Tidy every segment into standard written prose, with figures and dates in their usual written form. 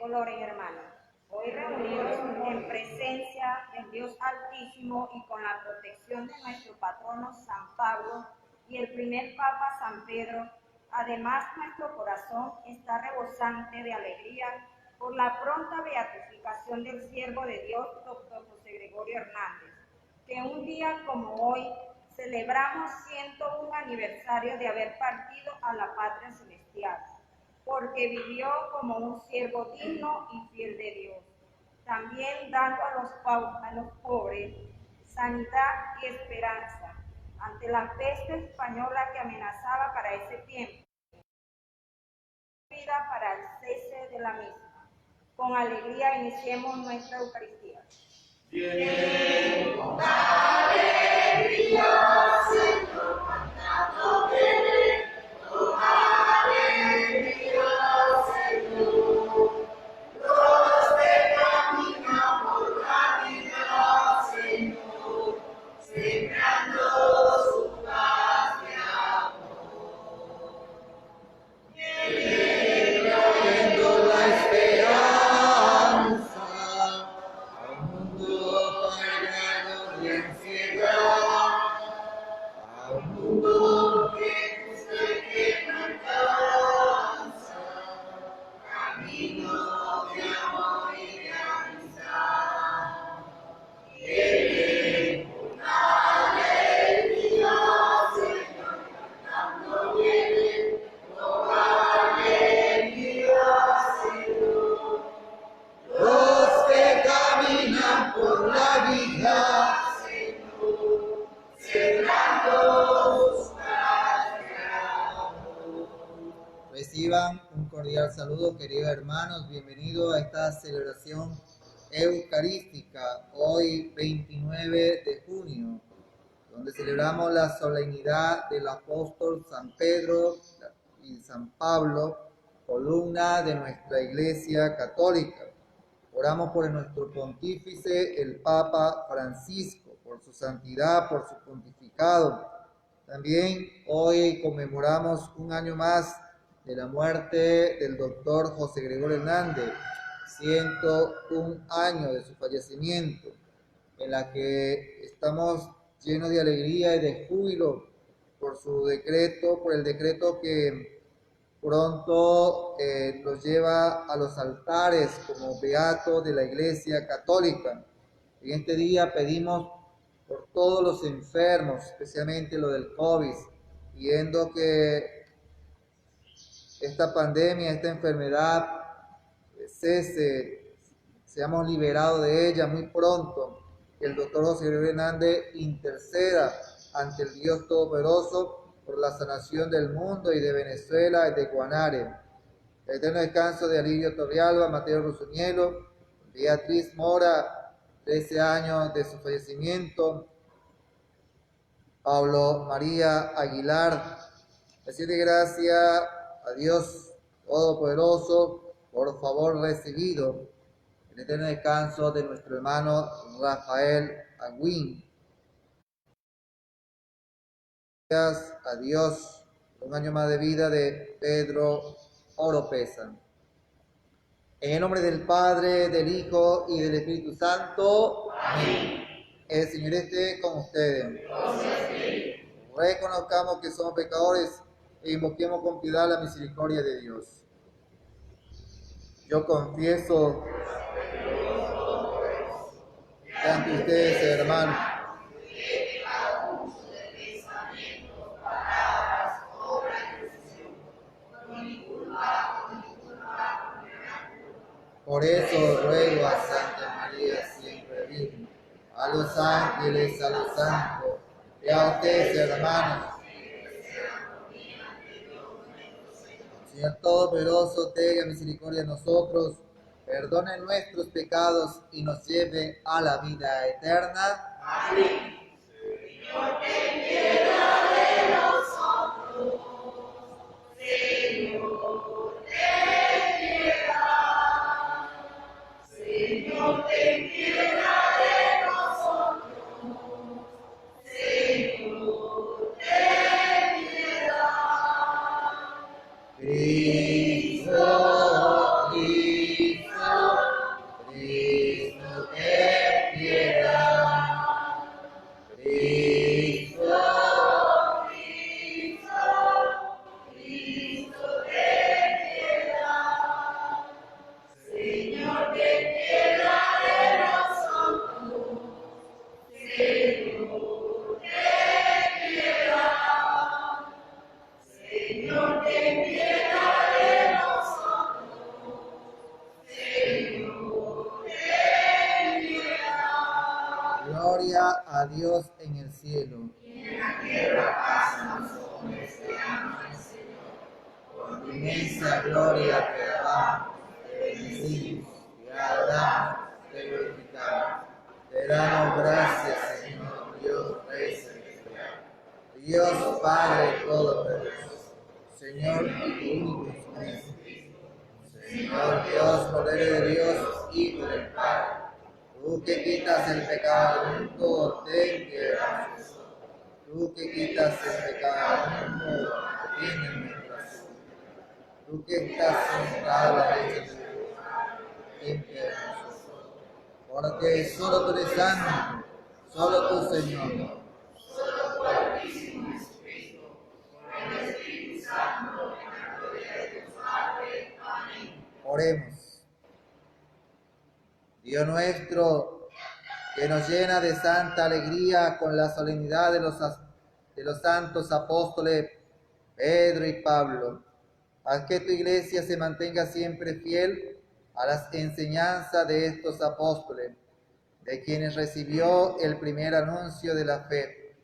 colores, hermanos. Hoy reunidos en presencia del Dios Altísimo y con la protección de nuestro patrono San Pablo y el primer Papa San Pedro, además nuestro corazón está rebosante de alegría por la pronta beatificación del siervo de Dios, Dr. José Gregorio Hernández, que un día como hoy celebramos 101 aniversario de haber partido a la patria celestial, porque vivió como un siervo digno y fiel de Dios, también dando a los pobres sanidad y esperanza ante la peste española que amenazaba para ese tiempo, vida para el cese de la misma. Con alegría iniciemos nuestra Eucaristía. Bien, con alegría, Señor, cantando viene, con alegría, Señor. Los que caminan por la vida, Señor, sembrando su paz de amor. Trayendo la esperanza a un mundo cargado de ansiedad, a un mundo que busca y que no alcanza, camino de amor y de amistad. Viene con alegría, Señor, cantando viene, con alegría, Señor. Los que caminan por la vida, Señor, sembrando sus paz de amor. Reciban un cordial saludo, queridos hermanos. Bienvenidos a esta celebración eucarística, hoy 29 de junio, donde celebramos la solemnidad del apóstol San Pedro y San Pablo, columna de nuestra Iglesia Católica. Oramos por nuestro pontífice, el Papa Francisco, por su santidad, por su pontificado. También hoy conmemoramos un año más de la muerte del doctor José Gregorio Hernández, 101 años de su fallecimiento, en la que estamos llenos de alegría y de júbilo por el decreto que pronto los lleva a los altares como beato de la Iglesia Católica. En este día pedimos por todos los enfermos, especialmente lo del COVID, viendo que esta pandemia, esta enfermedad cese, seamos liberados de ella muy pronto, que el doctor José Gregorio Hernández interceda ante el Dios Todopoderoso por la sanación del mundo y de Venezuela y de Guanare. El eterno descanso de Alirio Torrialba, Mateo Rusuñelo, Beatriz Mora, 13 años de su fallecimiento, Pablo María Aguilar. Decirle gracias a Dios Todopoderoso por favor recibido, el eterno descanso de nuestro hermano Rafael Agüín. Gracias a Dios por un año más de vida de Pedro Oropesa. En el nombre del Padre, del Hijo y del Espíritu Santo. Amén. El Señor esté con ustedes. Reconozcamos que somos pecadores e invoquemos con piedad la misericordia de Dios. Yo confieso ante ustedes, hermanos, por eso ruego a Santa María siempre Virgen, a los ángeles, a los santos, y a ustedes, hermanos. Señor Todopoderoso, tenga misericordia de nosotros, perdone nuestros pecados y nos lleve a la vida eterna. Amén. Señor, ten piedad de nosotros. Señor, ten piedad. Señor, ten piedad de nosotros. Señor, ten piedad. Cristo, Cristo. a Dios en el cielo. Por tu inmensa gloria te alabamos, te bendecimos, te adoramos, te glorificamos. Te damos gracias, Señor Dios Rey celestial, Dios Padre Todopoderoso, Señor Hijo único Jesucristo, Señor Dios, Cordero de Dios, Hijo del Padre, tú que quitas el pecado del mundo, ten piedad. Tú que quitas el pecado del mundo, ten nuestra. Tú que estás sentado a la derecha de Dios, ten piedad de nosotros. Porque solo tú eres santo, solo tú, Señor. Oremos. Dios nuestro, que nos llena de santa alegría con la solemnidad de los santos apóstoles Pedro y Pablo, haz que tu iglesia se mantenga siempre fiel a las enseñanzas de estos apóstoles, de quienes recibió el primer anuncio de la fe.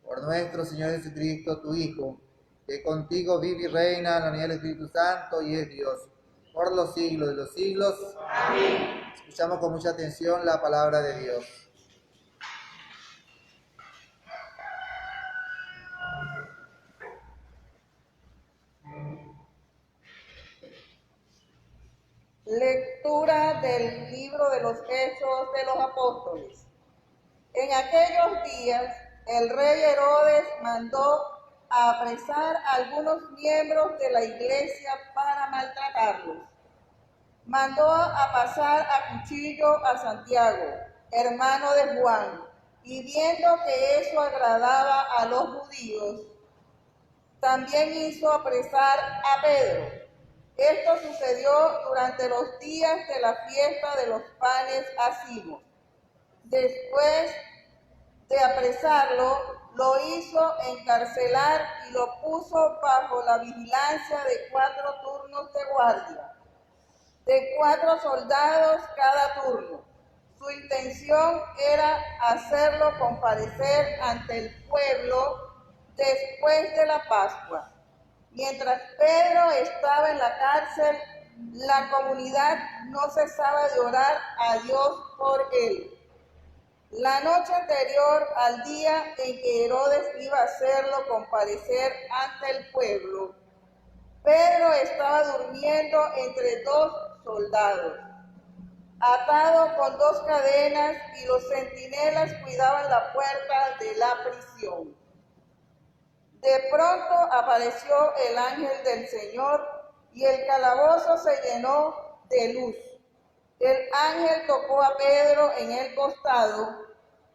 Por nuestro Señor Jesucristo, tu Hijo, que contigo vive y reina en la unidad del Espíritu Santo y es Dios, por los siglos de los siglos. Amén. Escuchamos con mucha atención la palabra de Dios. Lectura del libro de los Hechos de los Apóstoles. En aquellos días, el rey Herodes mandó a apresar a algunos miembros de la iglesia para maltratarlos. Mandó a pasar a cuchillo a Santiago, hermano de Juan, y viendo que eso agradaba a los judíos, también hizo apresar a Pedro. Esto sucedió durante los días de la fiesta de los panes asivos. Después de apresarlo, lo hizo encarcelar y lo puso bajo la vigilancia de 4 turnos de guardia, de 4 soldados cada turno. Su intención era hacerlo comparecer ante el pueblo después de la Pascua. Mientras Pedro estaba en la cárcel, la comunidad no cesaba de orar a Dios por él. La noche anterior al día en que Herodes iba a hacerlo comparecer ante el pueblo, Pedro estaba durmiendo entre 2 soldados, atado con 2 cadenas, y los centinelas cuidaban la puerta de la prisión. De pronto apareció el ángel del Señor y el calabozo se llenó de luz. El ángel tocó a Pedro en el costado,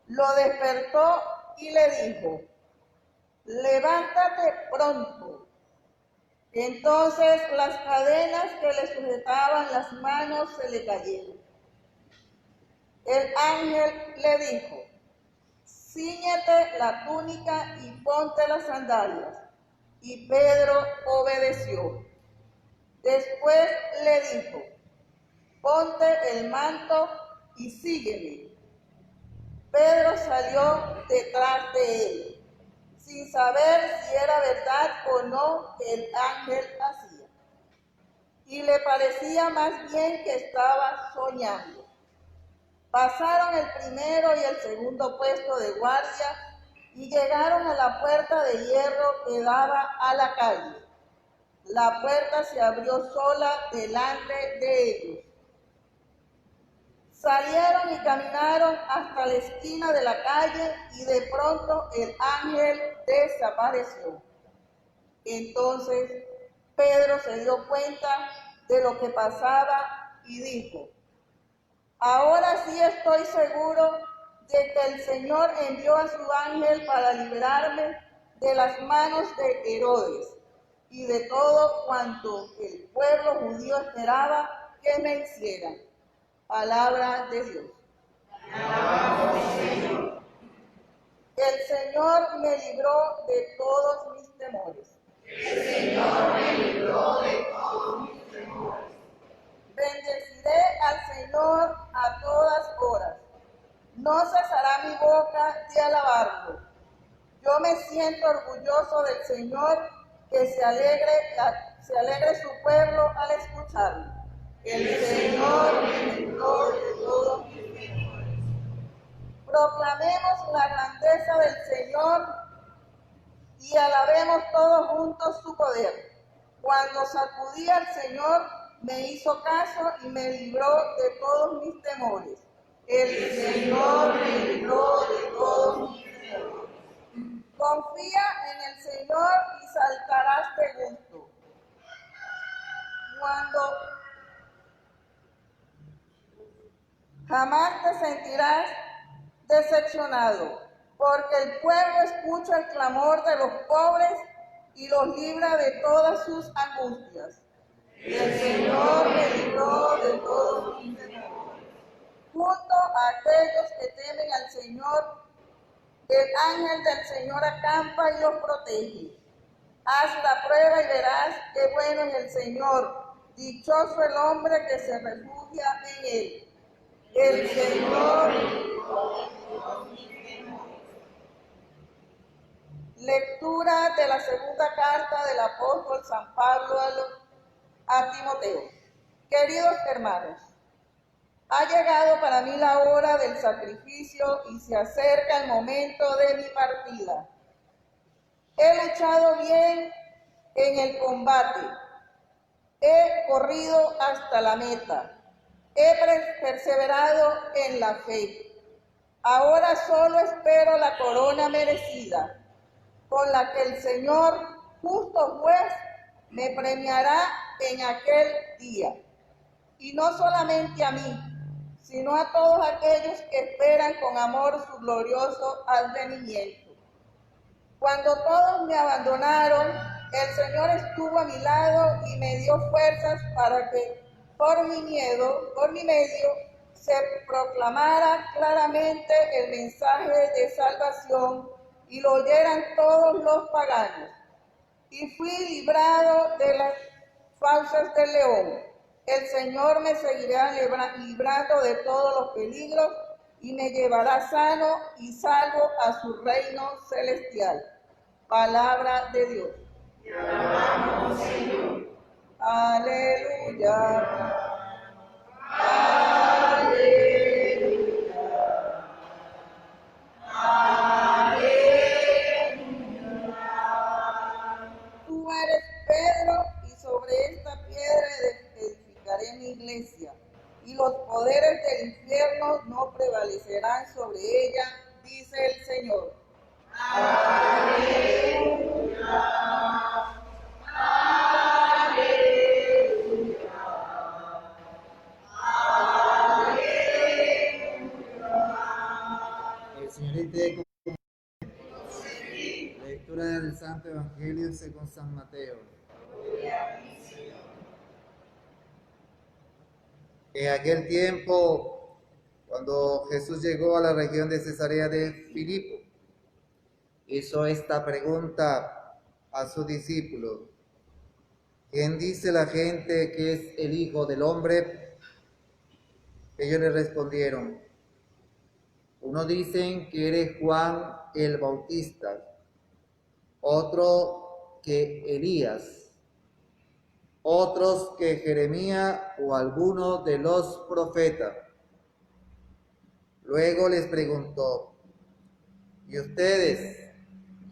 lo despertó y le dijo: levántate pronto. Entonces las cadenas que le sujetaban las manos se le cayeron. El ángel le dijo: cíñete la túnica y ponte las sandalias. Y Pedro obedeció. Después le dijo: ponte el manto y sígueme. Pedro salió detrás de él, sin saber si era verdad o no que el ángel hacía. Y le parecía más bien que estaba soñando. Pasaron el primero y el segundo puesto de guardia y llegaron a la puerta de hierro que daba a la calle. La puerta se abrió sola delante de ellos. Salieron y caminaron hasta la esquina de la calle y de pronto el ángel desapareció. Entonces Pedro se dio cuenta de lo que pasaba y dijo: ahora sí estoy seguro de que el Señor envió a su ángel para librarme de las manos de Herodes y de todo cuanto el pueblo judío esperaba que me hiciera. Palabra de Dios. El Señor me libró de todos mis temores. Bendeciré al Señor a todas horas. No cesará mi boca de alabarlo. Yo me siento orgulloso del Señor, que se alegre su pueblo al escucharlo. El Señor me libró de todos mis temores. Proclamemos la grandeza del Señor y alabemos todos juntos su poder. Cuando sacudí al Señor, me hizo caso y me libró de todos mis temores. El Señor me libró de todos mis temores. Confía en el Señor y saltarás de gusto. Jamás te sentirás decepcionado, porque el pueblo escucha el clamor de los pobres y los libra de todas sus angustias. El Señor me libró de todos mis temores. Junto a aquellos que temen al Señor, el ángel del Señor acampa y los protege. Haz la prueba y verás qué bueno es el Señor. Dichoso el hombre que se refugia en él. El Señor. Lectura de la segunda carta del apóstol San Pablo a Timoteo. Queridos hermanos, ha llegado para mí la hora del sacrificio y se acerca el momento de mi partida. He luchado bien en el combate, he corrido hasta la meta, he perseverado en la fe. Ahora solo espero la corona merecida, con la que el Señor, justo juez, me premiará en aquel día. Y no solamente a mí, sino a todos aquellos que esperan con amor su glorioso advenimiento. Cuando todos me abandonaron, el Señor estuvo a mi lado y me dio fuerzas para que por mi medio, se proclamara claramente el mensaje de salvación y lo oyeran todos los paganos. Y fui librado de las fauces del león. El Señor me seguirá librando de todos los peligros y me llevará sano y salvo a su reino celestial. Palabra de Dios. Te alabamos, Señor. Aleluya. Tú eres Pedro, y sobre esta piedra edificaré mi iglesia, y los poderes del infierno no prevalecerán sobre ella, dice el Señor. El Señor esté con lectura del Santo Evangelio según San Mateo. En aquel tiempo, cuando Jesús llegó a la región de Cesarea de Filipo, hizo esta pregunta a sus discípulos: ¿quién dice la gente que es el Hijo del Hombre? Ellos le respondieron: unos dicen que eres Juan el Bautista, otro que Elías, otros que Jeremías o alguno de los profetas. Luego les preguntó: ¿y ustedes,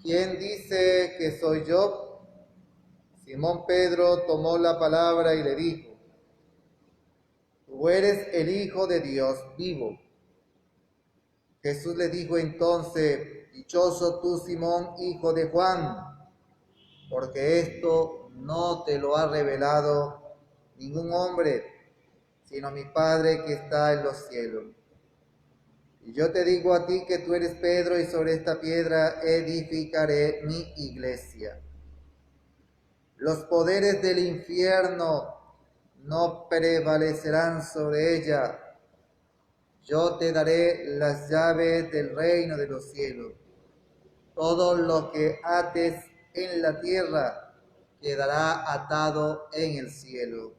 quién dice que soy yo? Simón Pedro tomó la palabra y le dijo: tú eres el Hijo de Dios vivo. Jesús le dijo entonces: dichoso tú, Simón, hijo de Juan, porque esto no te lo ha revelado ningún hombre, sino mi Padre que está en los cielos. Y yo te digo a ti que tú eres Pedro, y sobre esta piedra edificaré mi iglesia. Los poderes del infierno no prevalecerán sobre ella. Yo te daré las llaves del reino de los cielos. Todo lo que ates en la tierra quedará atado en el cielo,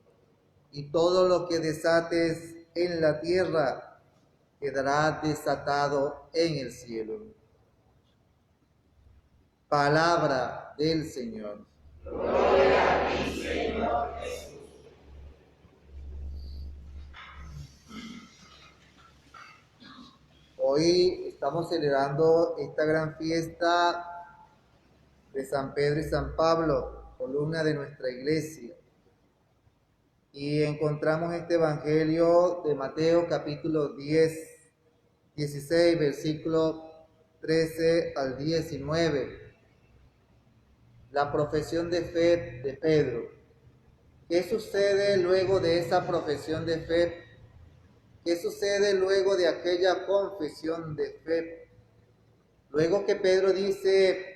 y todo lo que desates en la tierra quedará desatado en el cielo. Palabra del Señor. Gloria a ti, Señor Jesús. Hoy estamos celebrando esta gran fiesta de San Pedro y San Pablo, columna de nuestra iglesia. Y encontramos este evangelio de Mateo capítulo 16, versículo 13 al 19. La profesión de fe de Pedro. ¿Qué sucede luego de esa profesión de fe? ¿Qué sucede luego de aquella confesión de fe? Luego que Pedro dice,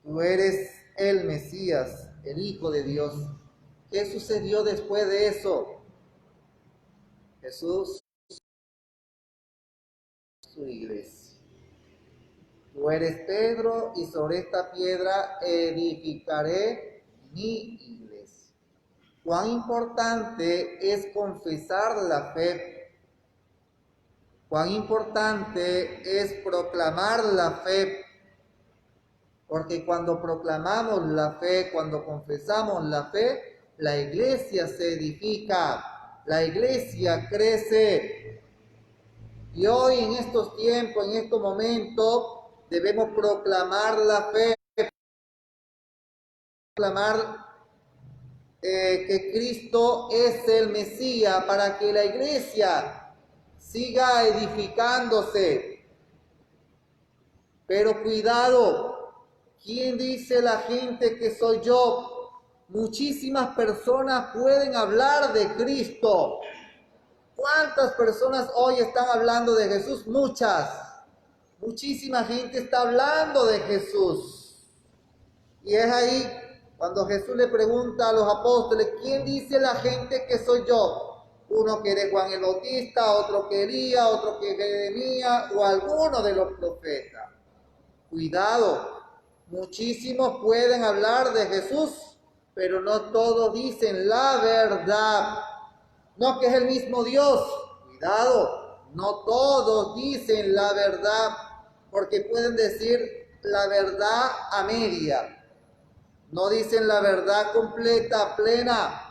tú eres el Mesías, el Hijo de Dios. ¿Qué sucedió después de eso? Jesús, su iglesia. Tú eres Pedro y sobre esta piedra edificaré mi iglesia. Cuán importante es confesar la fe. Cuán importante es proclamar la fe. Porque cuando proclamamos la fe, cuando confesamos la fe, la iglesia se edifica, la iglesia crece. Y hoy en estos tiempos, en estos momentos, debemos proclamar la fe, proclamar que Cristo es el Mesías para que la iglesia siga edificándose. Pero cuidado, ¿quién dice la gente que soy yo? Muchísimas personas pueden hablar de Cristo. ¿Cuántas personas hoy están hablando de Jesús? Muchas. Muchísima gente está hablando de Jesús. Y es ahí cuando Jesús le pregunta a los apóstoles, ¿quién dice la gente que soy yo? Uno que eres Juan el Bautista, otro que Elías, otro que Jeremías o alguno de los profetas. Cuidado, muchísimos pueden hablar de Jesús, pero no todos dicen la verdad. No que es el mismo Dios. Cuidado, no todos dicen la verdad, porque pueden decir la verdad a media. No dicen la verdad completa, plena.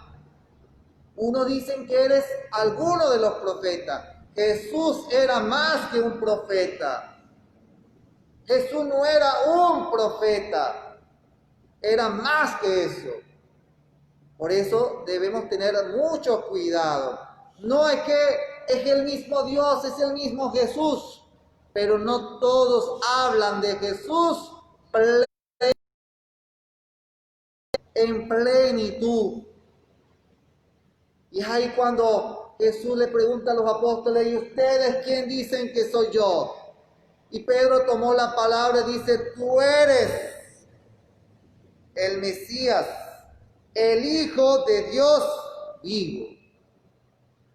Uno dicen que eres alguno de los profetas. Jesús era más que un profeta. Jesús no era un profeta, era más que eso. Por eso debemos tener mucho cuidado. No es que es el mismo Dios, es el mismo Jesús, pero no todos hablan de Jesús en plenitud. Y es ahí cuando Jesús le pregunta a los apóstoles, ¿y ustedes quién dicen que soy yo? Y Pedro tomó la palabra y dice, tú eres el Mesías, el Hijo de Dios vivo.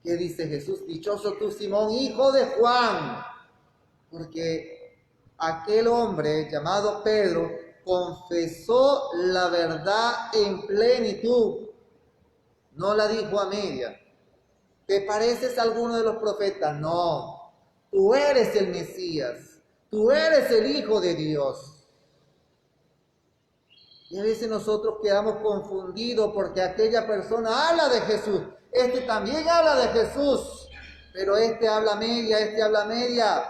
¿Qué dice Jesús? Dichoso tú, Simón, hijo de Juan. Porque aquel hombre llamado Pedro confesó la verdad en plenitud. No la dijo a media. ¿Te pareces a alguno de los profetas? No. Tú eres el Mesías. Tú eres el Hijo de Dios. Y a veces nosotros quedamos confundidos porque aquella persona habla de Jesús. Este también habla de Jesús. Pero este habla media, este habla media.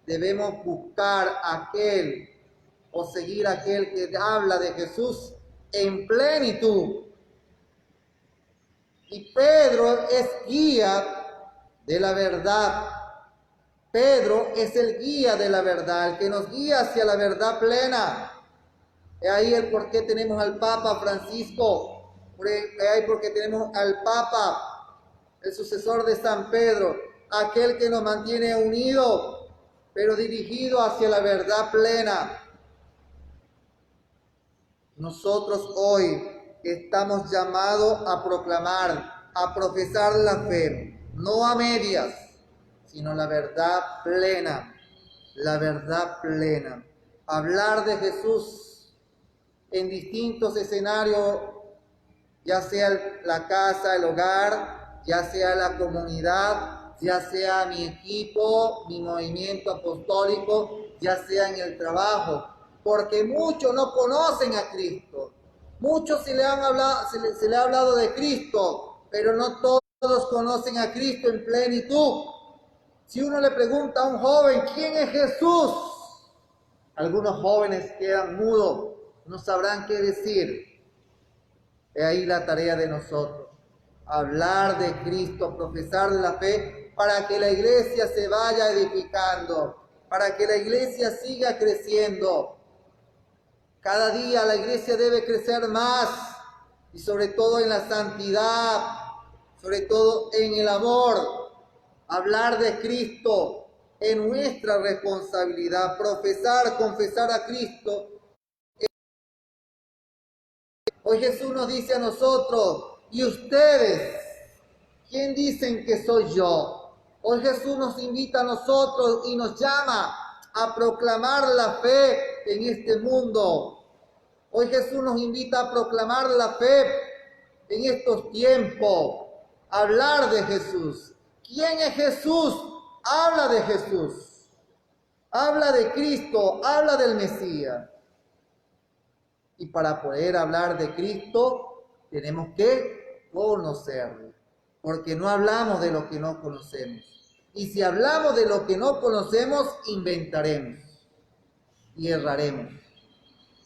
Debemos buscar aquel o seguir aquel que habla de Jesús en plenitud. Y Pedro es guía de la verdad. Pedro es el guía de la verdad, el que nos guía hacia la verdad plena. Es ahí el por qué tenemos al Papa Francisco, es ahí porque tenemos al Papa, el sucesor de San Pedro, aquel que nos mantiene unidos, pero dirigido hacia la verdad plena. Nosotros hoy estamos llamados a proclamar, a profesar la fe, no a medias, sino la verdad plena, la verdad plena. Hablar de Jesús en distintos escenarios, ya sea la casa, el hogar, ya sea la comunidad, ya sea mi equipo, mi movimiento apostólico, ya sea en el trabajo, porque muchos no conocen a Cristo. Muchos se le ha hablado de Cristo, pero no todos conocen a Cristo en plenitud. Si uno le pregunta a un joven, ¿quién es Jesús? Algunos jóvenes quedan mudos, no sabrán qué decir. Es ahí la tarea de nosotros, hablar de Cristo, profesar la fe, para que la iglesia se vaya edificando, para que la iglesia siga creciendo. Cada día la iglesia debe crecer más, y sobre todo en la santidad, sobre todo en el amor. Hablar de Cristo es nuestra responsabilidad, confesar a Cristo. Hoy Jesús nos dice a nosotros, ¿y ustedes? ¿Quién dicen que soy yo? Hoy Jesús nos invita a nosotros y nos llama a proclamar la fe en este mundo. Hoy Jesús nos invita a proclamar la fe en estos tiempos, a hablar de Jesús. ¿Quién es Jesús? Habla de Jesús, habla de Cristo, habla del Mesías. Y para poder hablar de Cristo, tenemos que conocerlo, porque no hablamos de lo que no conocemos. Y si hablamos de lo que no conocemos, inventaremos y erraremos.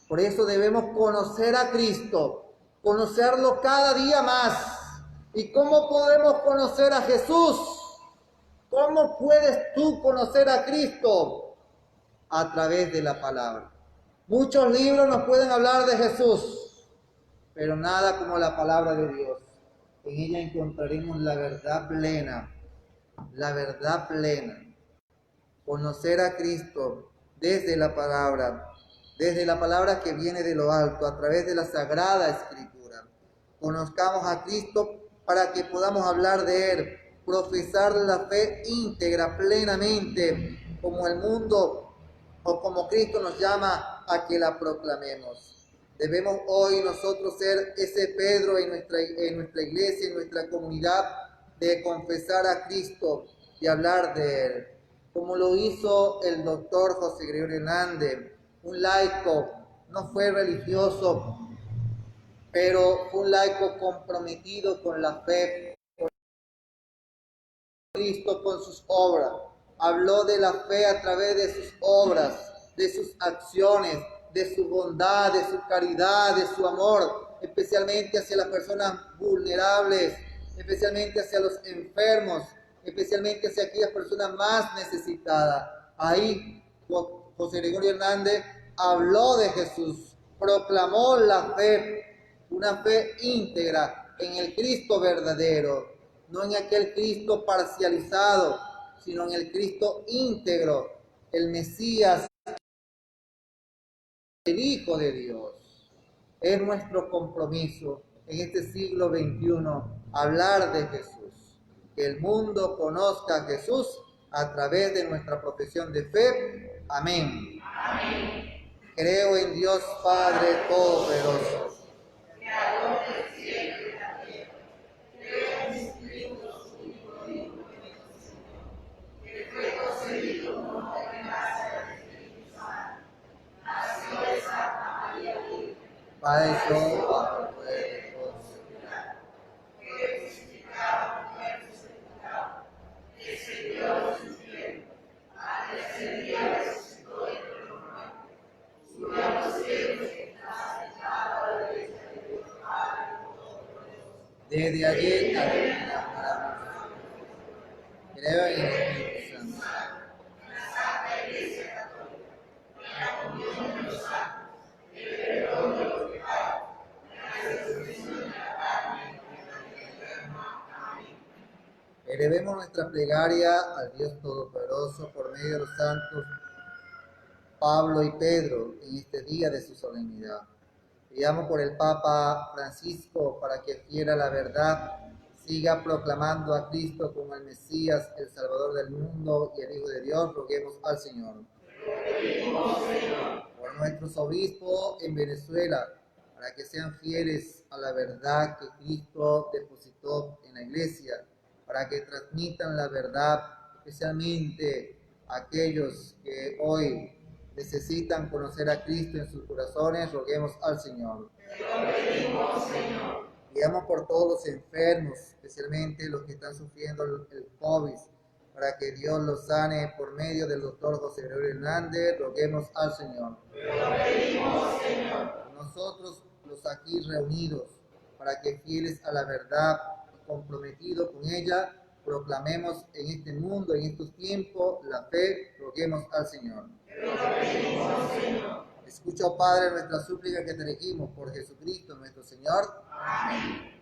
Por eso debemos conocer a Cristo, conocerlo cada día más. ¿Y cómo podemos conocer a Jesús? ¿Cómo puedes tú conocer a Cristo? A través de la palabra. Muchos libros nos pueden hablar de Jesús, pero nada como la palabra de Dios. En ella encontraremos la verdad plena, la verdad plena. Conocer a Cristo desde la palabra que viene de lo alto, a través de la Sagrada Escritura. Conozcamos a Cristo para que podamos hablar de Él, profesar la fe íntegra, plenamente, como el mundo o como Cristo nos llama a que la proclamemos. Debemos hoy nosotros ser ese Pedro en nuestra iglesia, en nuestra comunidad, de confesar a Cristo y hablar de Él, como lo hizo el doctor José Gregorio Hernández, un laico, no fue religioso, pero fue un laico comprometido con la fe, con Cristo, con sus obras. Habló de la fe a través de sus obras, de sus acciones, de su bondad, de su caridad, de su amor, especialmente hacia las personas vulnerables, especialmente hacia los enfermos, especialmente hacia aquellas personas más necesitadas. Ahí José Gregorio Hernández habló de Jesús, proclamó la fe, una fe íntegra en el Cristo verdadero, no en aquel Cristo parcializado, sino en el Cristo íntegro, el Mesías, el Hijo de Dios. Es nuestro compromiso en este siglo XXI hablar de Jesús, que el mundo conozca a Jesús a través de nuestra profesión de fe. Amén. Amén. Creo en Dios Padre Todopoderoso, Creador del cielo y la tierra. Creo en Jesucristo, su Hijo, Hijo de nuestro Señor, que fue concebido por obra y gracia del Espíritu Santo. Nació de Santa María Virgen. padeció bajo el poder de Dios, Fue crucificado, muerto y sepultado. Descendió a los infiernos. Al tercer día resucitó entre los muertos. Subió a los cielos y está sentado a la derecha de Dios Padre Todopoderoso. desde allí también. Creo en el Espíritu Santo, La Santa Iglesia Católica, en la comunión de los santos, el perdón de los pecados, la resurrección de la carne y la vida eterna. Amén. elevemos nuestra plegaria al Dios Todopoderoso por medio de los santos Pablo y Pedro en este día de su solemnidad. Pidamos por el Papa Francisco para que fiel a la verdad siga proclamando a Cristo como el Mesías, el Salvador del mundo y el Hijo de Dios. Roguemos al Señor. Por nuestros obispos en Venezuela, para que sean fieles a la verdad que Cristo depositó en la iglesia para que transmitan la verdad, especialmente aquellos que hoy necesitan conocer a Cristo en sus corazones. Roguemos al Señor. Pidamos por todos los enfermos, especialmente los que están sufriendo el COVID, para que Dios los sane por medio del doctor José Gregorio Hernández. Roguemos al Señor. Nosotros los aquí reunidos, para que fieles a la verdad y comprometidos con ella, proclamemos en este mundo, en estos tiempos, la fe. Roguemos al Señor. Escucha, oh Padre, nuestra súplica que te dirigimos por Jesucristo nuestro Señor. Amén.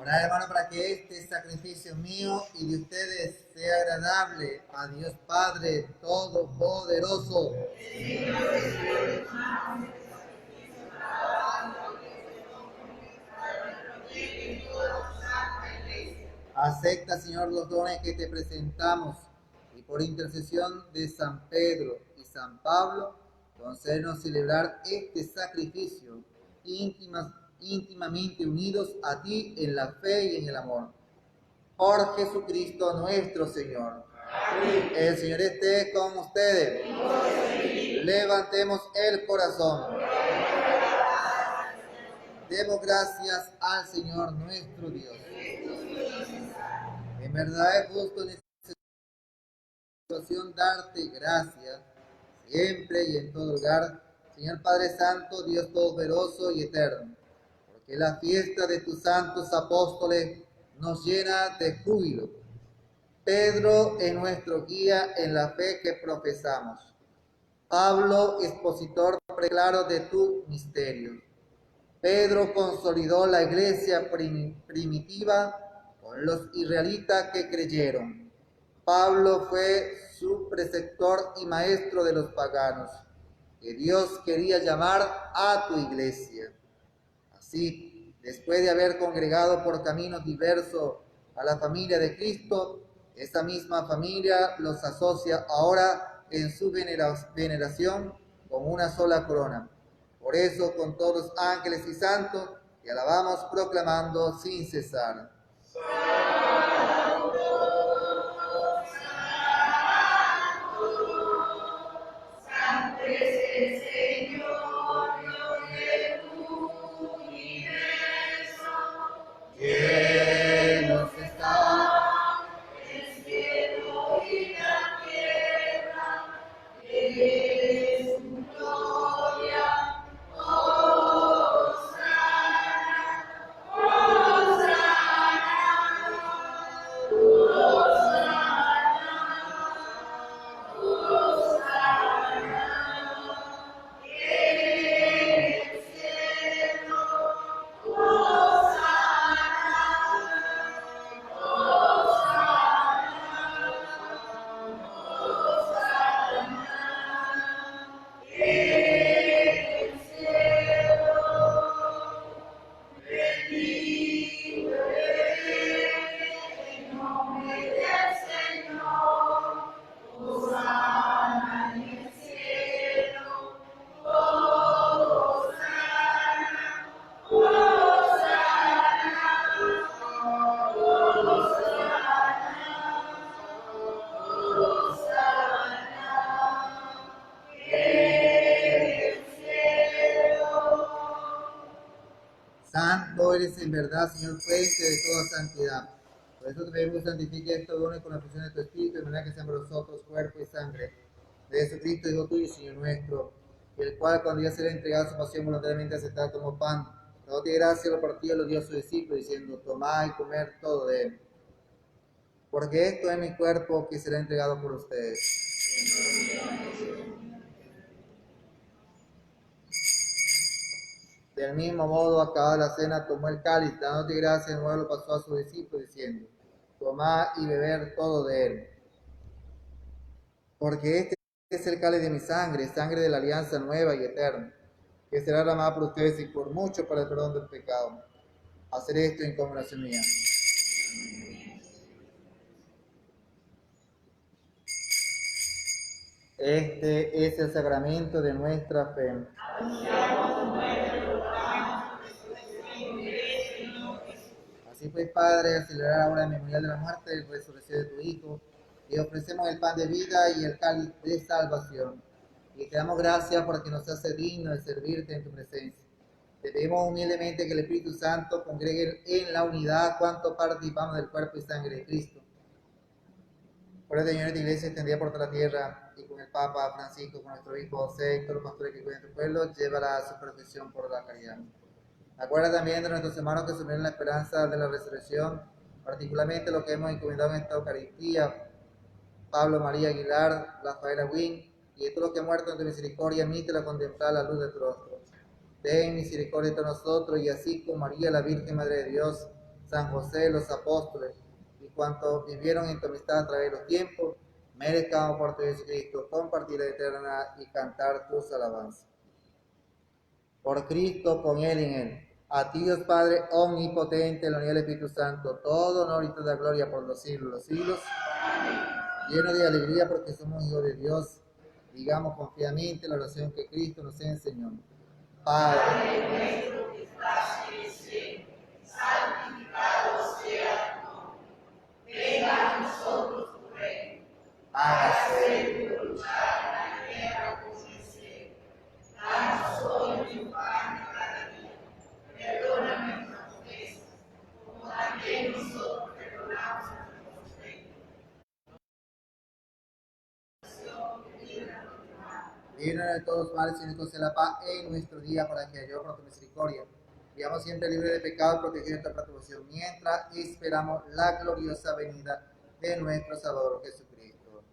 Hermano, para que este sacrificio mío y de ustedes sea agradable a Dios Padre Todopoderoso. Acepta, Señor, los dones que te presentamos y por intercesión de San Pedro y San Pablo, concédenos celebrar este sacrificio íntimamente unidos a ti en la fe y en el amor. Por Jesucristo nuestro Señor. Amén. El Señor esté con ustedes. Levantemos el corazón. Demos gracias al Señor nuestro Dios. En verdad es justo en esta situación darte gracias siempre y en todo lugar, Señor Padre Santo, Dios Todopoderoso y Eterno, porque la fiesta de tus santos apóstoles nos llena de júbilo. Pedro es nuestro guía en la fe que profesamos. Pablo, expositor preclaro de tu misterio. Pedro consolidó la iglesia primitiva con los israelitas que creyeron. Pablo fue su preceptor y maestro de los paganos, que Dios quería llamar a tu iglesia. Así, después de haber congregado por caminos diversos a la familia de Cristo, esa misma familia los asocia ahora en su veneración con una sola corona. Por eso, con todos los ángeles y santos, te alabamos proclamando sin cesar. eres en verdad, Señor, fuente de toda santidad. Por eso te pedimos que santifique estos dones con la fusión de tu Espíritu, de manera que sean para nosotros cuerpo y sangre de Jesucristo, Hijo tuyo y Señor nuestro, y el cual, cuando ya será entregado a su pasión, voluntariamente aceptado como pan, dándote gracia, lo partió y lo dio a su discípulo, diciendo: tomad y comer todo de él, porque esto es mi cuerpo que será entregado por ustedes. Del mismo modo, acabada la cena, tomó el cáliz, dándote gracias, de nuevo lo pasó a sus discípulos, diciendo: tomad y beber todo de él, porque este es el cáliz de mi sangre, sangre de la alianza nueva y eterna, que será derramada por ustedes y por muchos para el perdón del pecado. Hacer esto en conmemoración mía. Este es el sacramento de nuestra fe. Así pues, Padre, al celebrar ahora el memorial de la muerte y la resurrección de tu Hijo, te ofrecemos el pan de vida y el cáliz de salvación. Y te damos gracias porque nos hace digno de servirte en tu presencia. Te pedimos humildemente que el Espíritu Santo congregue en la unidad cuanto participamos del cuerpo y sangre de Cristo. Por el Señor de tu iglesia extendida por toda la tierra, y con el Papa Francisco, con nuestro hijo José y todos los pastores que cuidan tu pueblo, llévala a su perfección por la caridad. Acuerda también de nuestros hermanos que se unieron en la esperanza de la resurrección, particularmente los que hemos encomendado en esta Eucaristía: Pablo María Aguilar, Rafaela Wynn, y de todos los que han muerto en tu misericordia, admítela a contemplar la luz de tu rostro. Ten misericordia de nosotros, y así con María, la Virgen Madre de Dios, San José, los apóstoles, y cuantos vivieron en tu amistad a través de los tiempos, merezcamos por tu Jesucristo compartir la eterna y cantar tus alabanzas. Por Cristo, con Él y en Él. A ti, Dios Padre omnipotente, en la unidad del Espíritu Santo, todo honor y toda gloria por los siglos de los siglos. Lleno de alegría porque somos hijos de Dios, digamos confiadamente la oración que Cristo nos enseñó. Padre nuestro que estás en el cielo, santificado sea tu nombre. Venga a nosotros tu reino. Hágase tu voluntad en la tierra como en el cielo. Danos hoy nuestro pan de cada día. Perdona nuestras ofensas, como también nosotros perdonamos a nuestros ofensores. Líbranos de todos los males y nos concede la paz en nuestro día, para que hallemos por tu misericordia vivamos siempre libres de pecado y protegidos de toda perturbación, mientras esperamos la gloriosa venida de nuestro Salvador Jesucristo.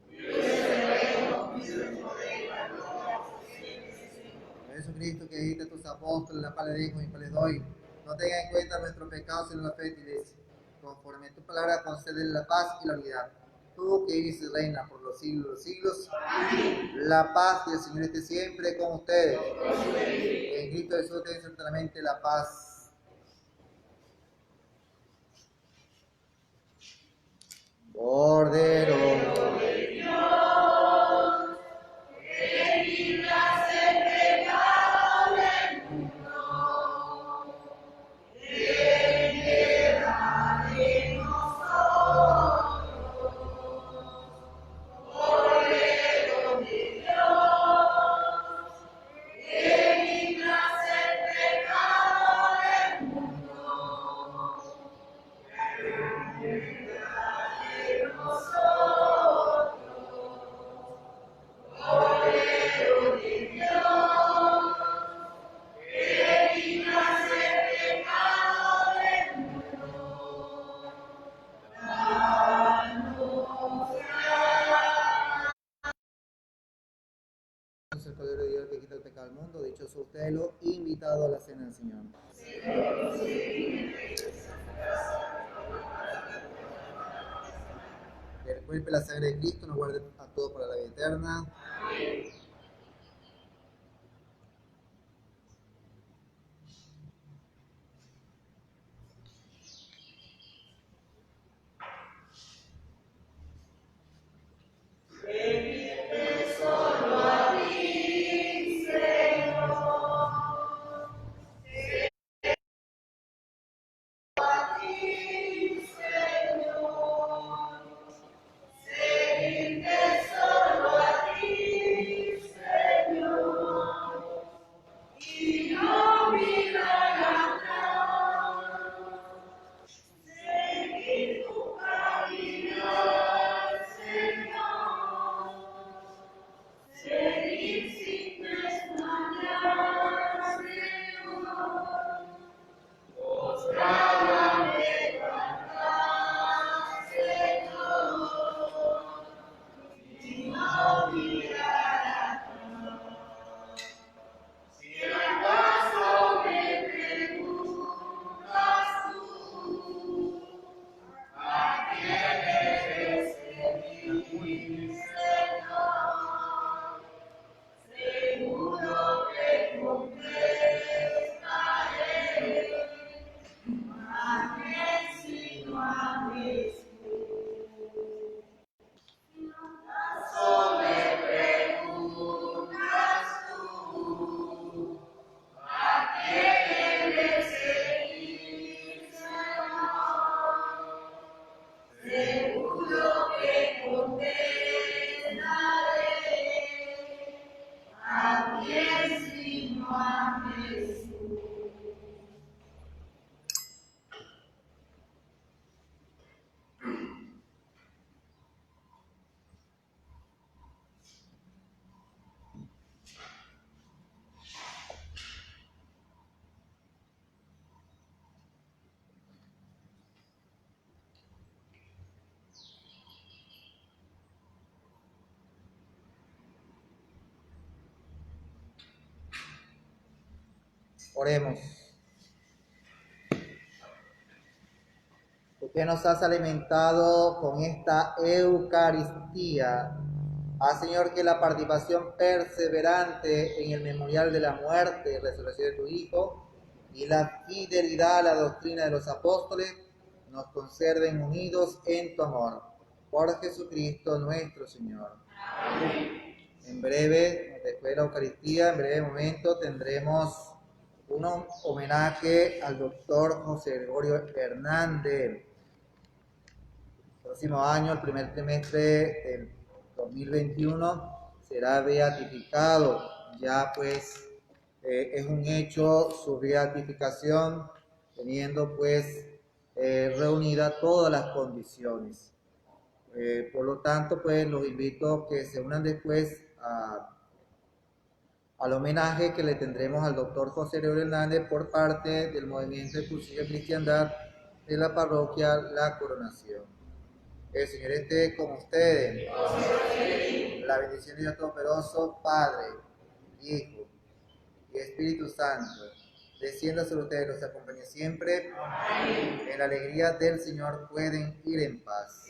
Jesucristo, que dijiste a tus apóstoles: la paz les dejo y paz les doy, no tengan en cuenta nuestros pecados sino la fe de tu iglesia. Conforme a tu palabra, concede la paz y la unidad. Tú que vives y reinas por los siglos de los siglos. Amén. La paz del Señor esté siempre con ustedes. En Cristo Jesús ten certamente la paz. Cordero de Dios, que libras el pecado del mundo, ten piedad de nosotros. Cordero de Dios, que libras el pecado del mundo, ten piedad de nosotros. Cordero de Dios, que libras el pecado del mundo, danos gracia. El Cordero de Dios que quita el pecado del mundo, dichoso usted, lo invitado a la cena del Señor. Que el cuerpo y la sangre de Cristo nos guarde a todos para la vida eterna. Amén. Solo a ti, Oremos. Tú que nos has alimentado con esta Eucaristía, haz, Señor, que la participación perseverante en el memorial de la muerte y resurrección de tu Hijo y la fidelidad a la doctrina de los apóstoles nos conserven unidos en tu amor. Por Jesucristo nuestro Señor. Amén. En breve, después de la Eucaristía, en breve momento, tendremos un homenaje al doctor José Gregorio Hernández. El próximo año, el primer trimestre del 2021, será beatificado. Ya pues es un hecho su beatificación, teniendo pues reunidas todas las condiciones. Por lo tanto, pues los invito a que se unan después al homenaje que le tendremos al doctor José Gregorio Hernández por parte del Movimiento de Cursillo de Cristiandad de la parroquia La Coronación. El Señor esté con ustedes. La bendición de Dios Todopoderoso, Padre, Hijo y Espíritu Santo, descienda sobre ustedes, los acompañe siempre. En la alegría del Señor pueden ir en paz.